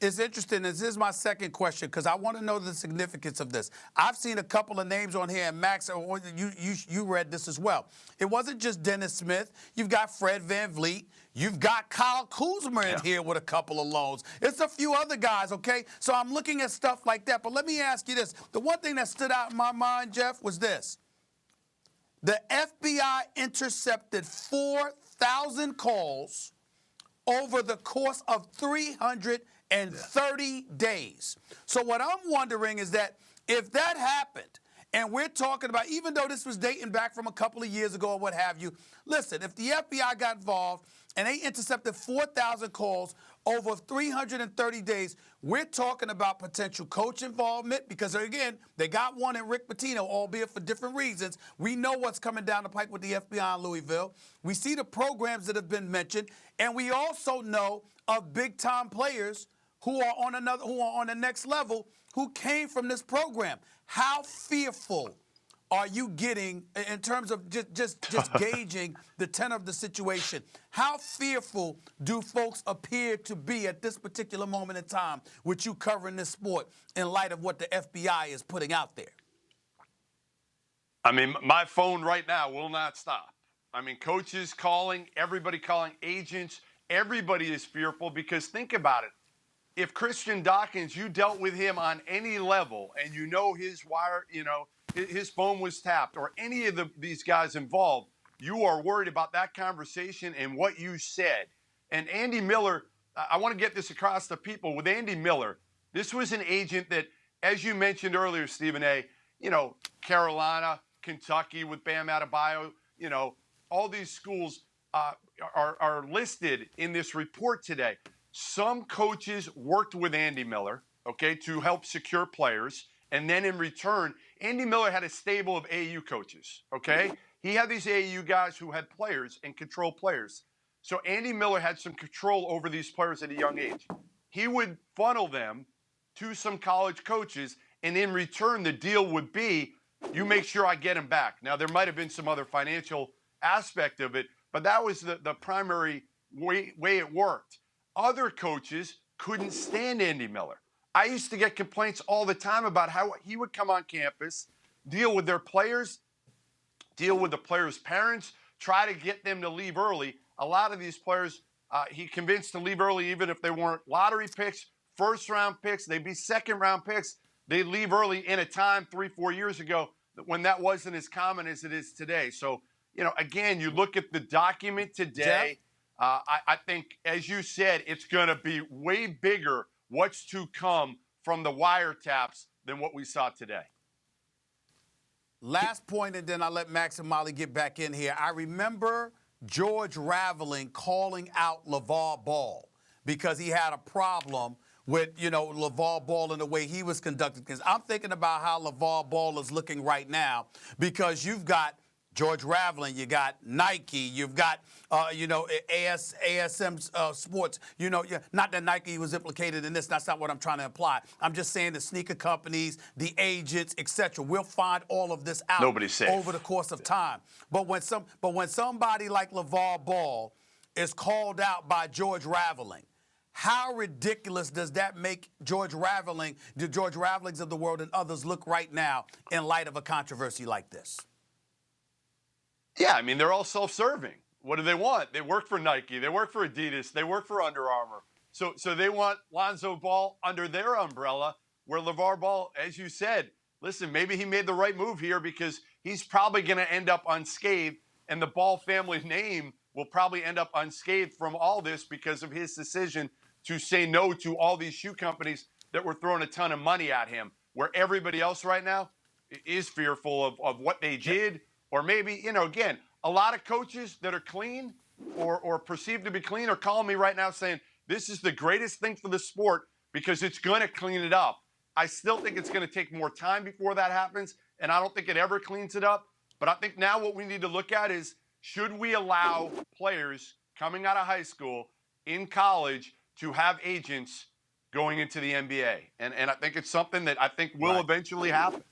It's interesting. This is my second question because I want to know the significance of this. I've seen a couple of names on here, and Max, you read this as well. It wasn't just Dennis Smith. You've got Fred VanVleet. You've got Kyle Kuzma in here with a couple of loans. It's a few other guys, okay? So I'm looking at stuff like that. But let me ask you this. The one thing that stood out in my mind, Jeff, was this. The FBI intercepted 4,000 calls over the course of 330 days. So what I'm wondering is that if that happened, and we're talking about, even though this was dating back from a couple of years ago or what have you, listen, if the FBI got involved and they intercepted 4,000 calls over 330 days, we're talking about potential coach involvement because, again, they got one in Rick Pitino, albeit for different reasons. We know what's coming down the pike with the FBI in Louisville. We see the programs that have been mentioned, and we also know of big-time players who are on the next level who came from this program. How fearful are you getting in terms of just gauging the tenor of the situation? How fearful do folks appear to be at this particular moment in time with you covering this sport in light of what the FBI is putting out there? I mean, my phone right now will not stop. I mean, coaches calling, everybody calling, agents, everybody is fearful because think about it. If Christian Dawkins, you dealt with him on any level and you know his wire, his phone was tapped or any of these guys involved, you are worried about that conversation and what you said. And Andy Miller, I want to get this across to people. With Andy Miller, this was an agent that, as you mentioned earlier, Stephen A., Carolina, Kentucky with Bam Adebayo, all these schools are listed in this report today. Some coaches worked with Andy Miller, to help secure players. And then in return, Andy Miller had a stable of AAU coaches, He had these AAU guys who had players and controlled players. So Andy Miller had some control over these players at a young age. He would funnel them to some college coaches, and in return, the deal would be, you make sure I get him back. Now, there might have been some other financial aspect of it, but that was the primary way it worked. Other coaches couldn't stand Andy Miller. I used to get complaints all the time about how he would come on campus, deal with their players, deal with the players' parents, try to get them to leave early. A lot of these players, he convinced to leave early even if they weren't lottery picks, first-round picks. They'd be second-round picks. They'd leave early in a time 3-4 years ago when that wasn't as common as it is today. So, again, you look at the document today. I think, as you said, it's going to be way bigger what's to come from the wiretaps than what we saw today. Last point, and then I'll let Max and Molly get back in here. I remember George Raveling calling out LaVar Ball because he had a problem with, LaVar Ball and the way he was conducted. Because I'm thinking about how LaVar Ball is looking right now because you've got George Raveling, you got Nike, you've got, ASM Sports. Not that Nike was implicated in this. That's not what I'm trying to imply. I'm just saying the sneaker companies, the agents, etc. We'll find all of this out over the course of time. But when somebody like LaVar Ball is called out by George Raveling, how ridiculous does that make the George Ravelings of the world and others look right now in light of a controversy like this? Yeah, I mean, they're all self-serving. What do they want? They work for Nike. They work for Adidas. They work for Under Armour. So they want Lonzo Ball under their umbrella, where LaVar Ball, as you said, listen, maybe he made the right move here because he's probably going to end up unscathed, and the Ball family name will probably end up unscathed from all this because of his decision to say no to all these shoe companies that were throwing a ton of money at him, where everybody else right now is fearful of what they did. Or maybe, again, a lot of coaches that are clean or perceived to be clean are calling me right now saying, this is the greatest thing for the sport because it's going to clean it up. I still think it's going to take more time before that happens, and I don't think it ever cleans it up. But I think now what we need to look at is, should we allow players coming out of high school in college to have agents going into the NBA? And I think it's something that I think will eventually happen.